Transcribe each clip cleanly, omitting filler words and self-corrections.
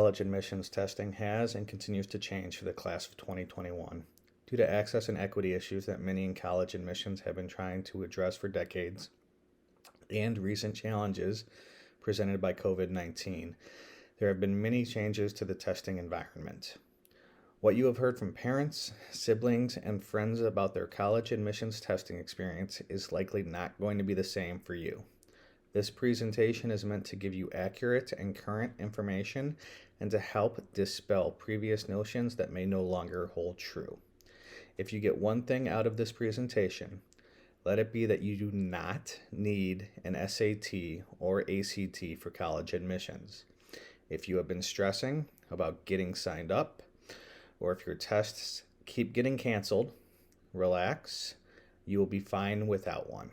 College admissions testing has and continues to change for the class of 2021 due to access and equity issues that many in college admissions have been trying to address for decades and recent challenges presented by COVID-19. There have been many changes to the testing environment. What you have heard from parents, siblings, and friends about their college admissions testing experience is likely not going to be the same for you. This presentation is meant to give you accurate and current information and to help dispel previous notions that may no longer hold true. If you get one thing out of this presentation, let it be that you do not need an SAT or ACT for college admissions. If you have been stressing about getting signed up, or if your tests keep getting canceled, relax. You will be fine without one.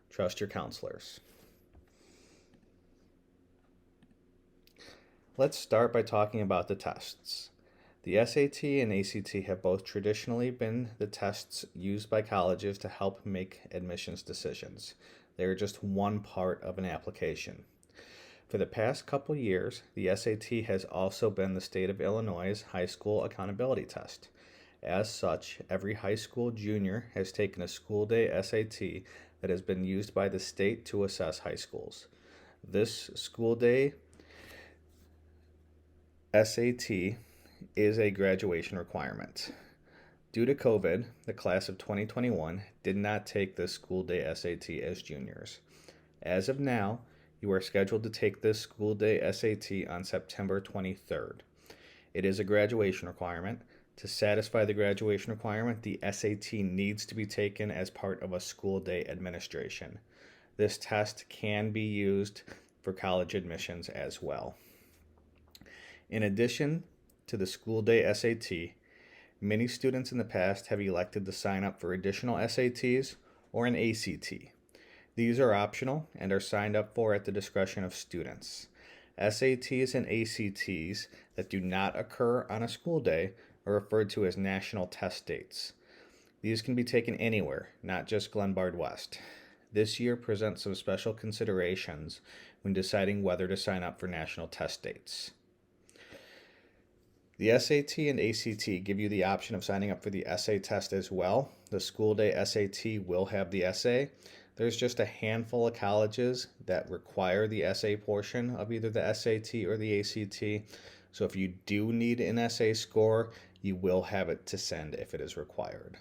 Trust your counselors. Let's start by talking about the tests. The SAT and ACT have both traditionally been the tests used by colleges to help make admissions decisions. They are just one part of an application. For the past couple years, the SAT has also been the state of Illinois' high school accountability test. As such, every high school junior has taken a school day SAT that has been used by the state to assess high schools. This school day SAT is a graduation requirement. Due to COVID, the class of 2021 did not take this school day SAT as juniors. As of now, you are scheduled to take this school day SAT on September 23rd. It is a graduation requirement. To satisfy the graduation requirement, the SAT needs to be taken as part of a school day administration. This test can be used for college admissions as well. In addition to the school day SAT, many students in the past have elected to sign up for additional SATs or an ACT. These are optional and are signed up for at the discretion of students. SATs and ACTs that do not occur on a school day are referred to as national test dates. These can be taken anywhere, not just Glenbard West. This year presents some special considerations when deciding whether to sign up for national test dates. The SAT and ACT give you the option of signing up for the essay test as well. The school day SAT will have the essay. There's just a handful of colleges that require the essay portion of either the SAT or the ACT. So if you do need an essay score, you will have it to send if it is required.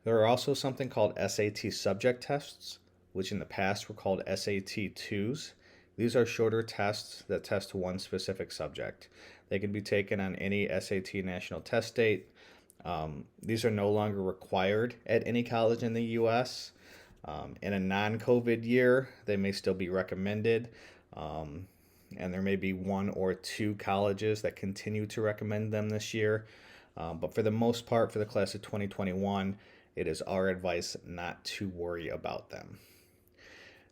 There are also something called SAT subject tests, which in the past were called SAT 2s. These are shorter tests that test one specific subject. They can be taken on any SAT national test date. These are no longer required at any college in the U.S. In a non-COVID year, they may still be recommended, and there may be one or two colleges that continue to recommend them this year. But for the most part, for the class of 2021, it is our advice not to worry about them.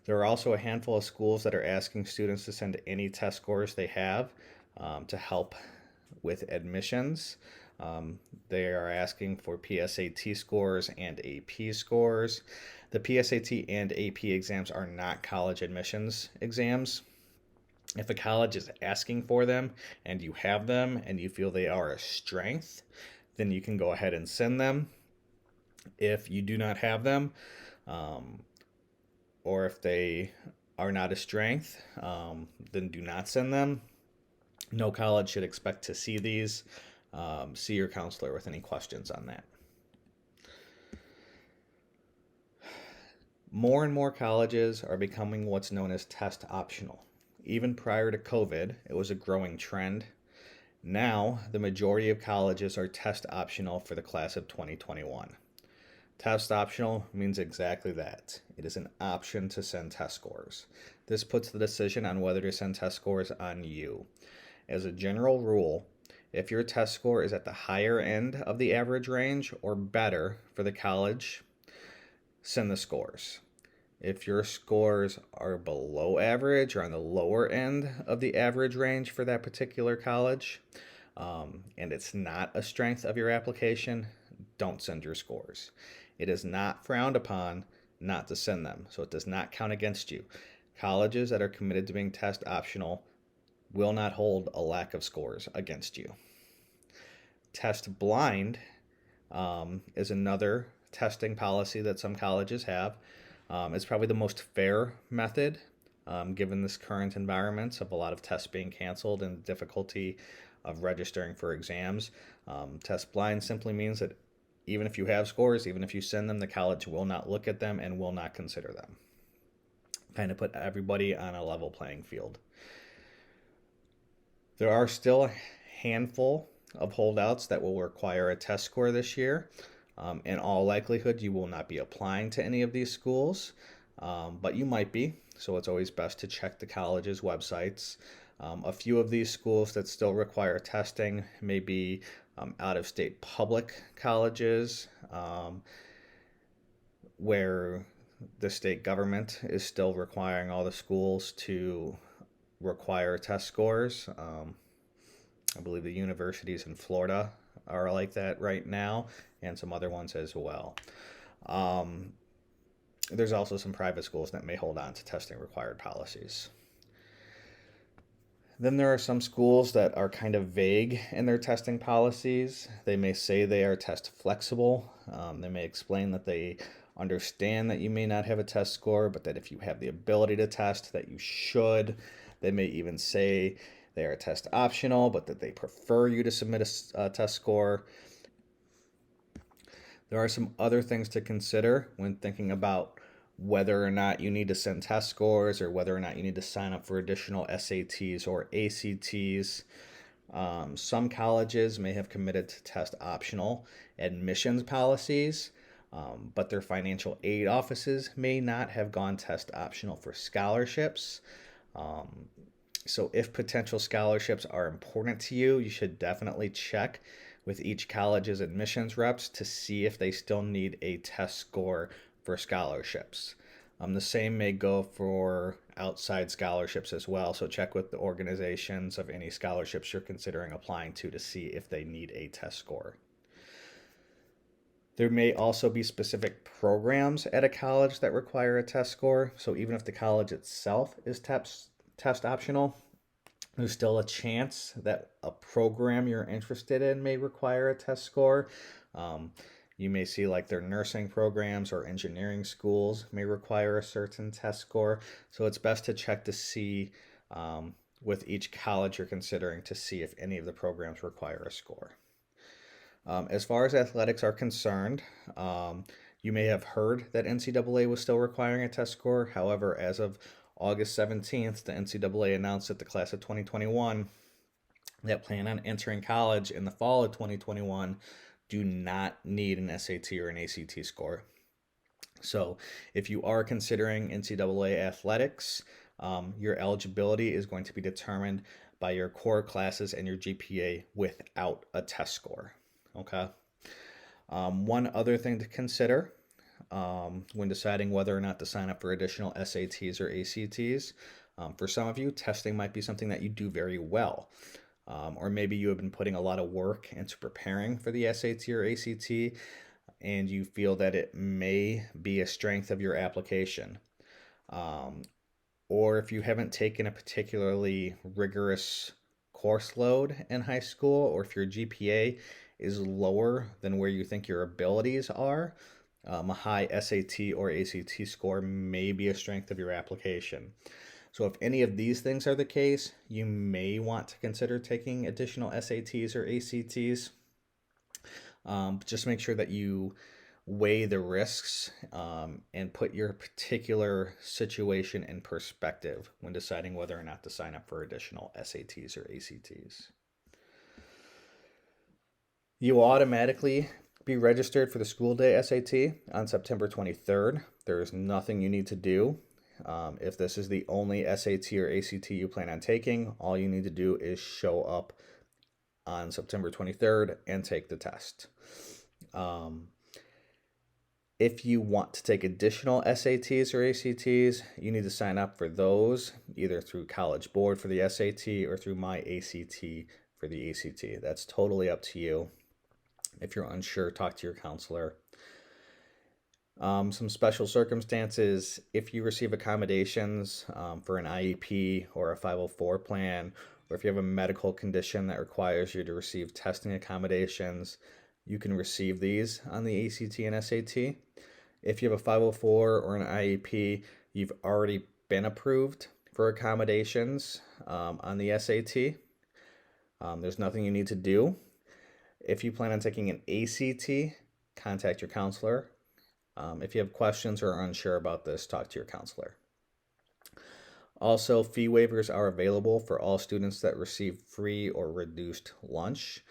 There are also a handful of schools that are asking students to send any test scores they have to help with admissions. They are asking for PSAT scores and AP scores. The PSAT and AP exams are not college admissions exams. If a college is asking for them and you have them and you feel they are a strength, then you can go ahead and send them. If you do not have them, or if they are not a strength, then do not send them. No college should expect to see these. See your counselor with any questions on that. More and more colleges are becoming what's known as test optional. Even prior to COVID, it was a growing trend. Now, the majority of colleges are test optional for the class of 2021. Test optional means exactly that. It is an option to send test scores. This puts the decision on whether to send test scores on you. As a general rule, if your test score is at the higher end of the average range or better for the college, send the scores. If your scores are below average or on the lower end of the average range for that particular college, and it's not a strength of your application, don't send your scores. It is not frowned upon not to send them, so it does not count against you. Colleges that are committed to being test optional will not hold a lack of scores against you. Test blind is another testing policy that some colleges have. It's probably the most fair method given this current environment of a lot of tests being canceled and the difficulty of registering for exams. Test blind simply means that even if you have scores, even if you send them, the college will not look at them and will not consider them. Kind of put everybody on a level playing field. There are still a handful of holdouts that will require a test score this year. In all likelihood, you will not be applying to any of these schools, but you might be. So it's always best to check the college's websites. A few of these schools that still require testing may be out-of-state public colleges, where the state government is still requiring all the schools to require test scores. I believe the universities in Florida are like that right now, and some other ones as well. There's also some private schools that may hold on to testing required policies. Then there are some schools that are kind of vague in their testing policies. They may say they are test flexible. They may explain that they understand that you may not have a test score, but that if you have the ability to test, that you should. They may even say they are test optional, but that they prefer you to submit a test score. There are some other things to consider when thinking about whether or not you need to send test scores or whether or not you need to sign up for additional SATs or ACTs. Some colleges may have committed to test optional admissions policies, but their financial aid offices may not have gone test optional for scholarships. So if potential scholarships are important to you, you should definitely check with each college's admissions reps to see if they still need a test score for scholarships. The same may go for outside scholarships as well. So check with the organizations of any scholarships you're considering applying to see if they need a test score. There may also be specific programs at a college that require a test score. So even if the college itself is test optional, there's still a chance that a program you're interested in may require a test score. You may see like their nursing programs or engineering schools may require a certain test score. So it's best to check to see with each college you're considering to see if any of the programs require a score. As far as athletics are concerned, you may have heard that NCAA was still requiring a test score. However, as of August 17th, the NCAA announced that the class of 2021 that plan on entering college in the fall of 2021 do not need an SAT or an ACT score. So if you are considering NCAA athletics, your eligibility is going to be determined by your core classes and your GPA without a test score. Okay. One other thing to consider when deciding whether or not to sign up for additional SATs or ACTs, for some of you, testing might be something that you do very well. Or maybe you have been putting a lot of work into preparing for the SAT or ACT, and you feel that it may be a strength of your application. Or if you haven't taken a particularly rigorous course load in high school, or if your GPA is lower than where you think your abilities are, a high SAT or ACT score may be a strength of your application. So if any of these things are the case, you may want to consider taking additional SATs or ACTs. Just make sure that you weigh the risks and put your particular situation in perspective when deciding whether or not to sign up for additional SATs or ACTs. You will automatically be registered for the school day SAT on September 23rd. There is nothing you need to do. If this is the only SAT or ACT you plan on taking, all you need to do is show up on September 23rd and take the test. If you want to take additional SATs or ACTs, you need to sign up for those either through College Board for the SAT or through My ACT for the ACT. That's totally up to you. If you're unsure, talk to your counselor. Some special circumstances, if you receive accommodations for an IEP or a 504 plan or if you have a medical condition that requires you to receive testing accommodations, you can receive these on the ACT and SAT. If you have a 504 or an IEP, you've already been approved for accommodations on the SAT. There's nothing you need to do. If you plan on taking an ACT, contact your counselor. If you have questions or are unsure about this, talk to your counselor. Also, fee waivers are available for all students that receive free or reduced lunch.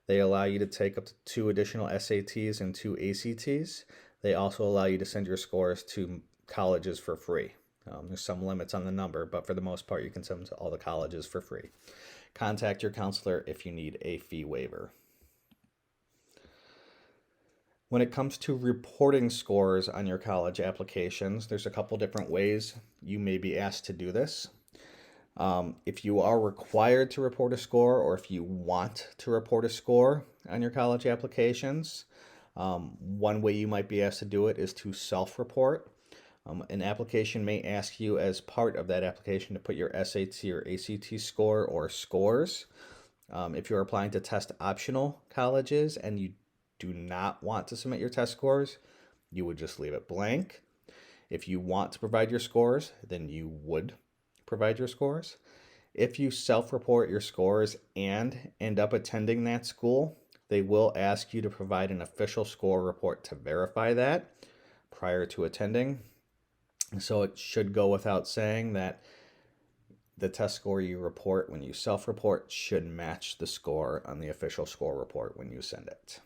They allow you to take up to 2 additional SATs and 2 ACTs. They also allow you to send your scores to colleges for free. There's some limits on the number, but for the most part, you can send them to all the colleges for free. Contact your counselor if you need a fee waiver. When it comes to reporting scores on your college applications, there's a couple different ways you may be asked to do this. If you are required to report a score, or if you want to report a score on your college applications, one way you might be asked to do it is to self-report. An application may ask you as part of that application to put your SAT or ACT score or scores. If you're applying to test optional colleges and you do not want to submit your test scores, you would just leave it blank. If you want to provide your scores, then you would provide your scores. If you self-report your scores and end up attending that school, they will ask you to provide an official score report to verify that prior to attending. So it should go without saying that the test score you report when you self-report should match the score on the official score report when you send it.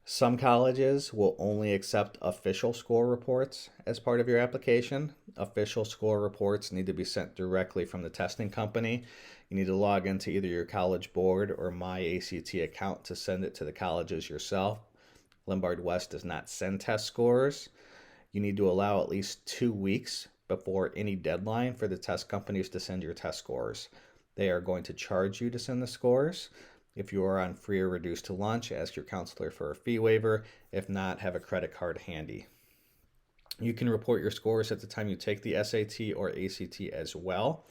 Some colleges will only accept official score reports as part of your application. Official score reports need to be sent directly from the testing company. You need to log into either your College Board or My ACT account to send it to the colleges yourself. Lombard West does not send test scores. You need to allow at least 2 weeks before any deadline for the test companies to send your test scores. They are going to charge you to send the scores. If you are on free or reduced to lunch, ask your counselor for a fee waiver. If not, have a credit card handy. You can report your scores at the time you take the SAT or ACT as well.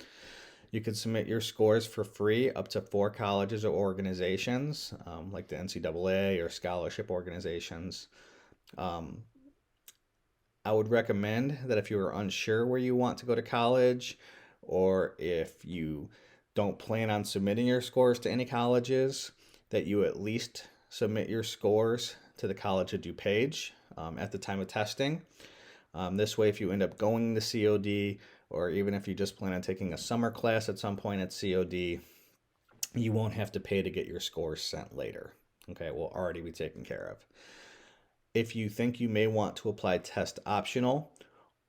You can submit your scores for free up to 4 colleges or organizations, like the NCAA or scholarship organizations. I would recommend that if you are unsure where you want to go to college, or if you don't plan on submitting your scores to any colleges, that you at least submit your scores to the College of DuPage at the time of testing. This way, if you end up going to COD, or even if you just plan on taking a summer class at some point at COD, you won't have to pay to get your scores sent later. Okay, it will already be taken care of. If you think you may want to apply test optional,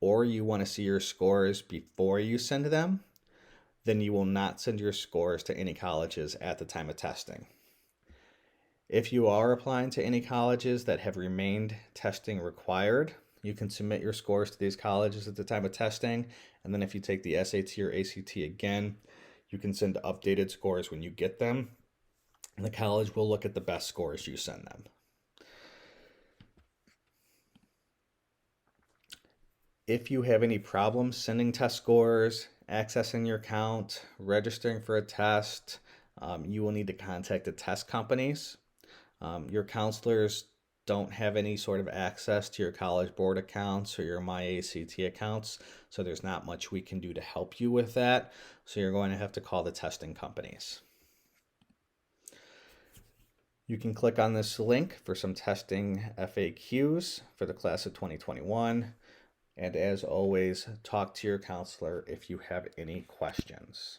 or you want to see your scores before you send them, then you will not send your scores to any colleges at the time of testing. If you are applying to any colleges that have remained testing required, you can submit your scores to these colleges at the time of testing, and then if you take the SAT or ACT again, you can send updated scores when you get them, and the college will look at the best scores you send them. If you have any problems sending test scores, accessing your account, registering for a test, you will need to contact the test companies. Your counselors don't have any sort of access to your College Board accounts or your My ACT accounts, so there's not much we can do to help you with that. So you're going to have to call the testing companies. You can click on this link for some testing FAQs for the class of 2021. And as always, talk to your counselor if you have any questions.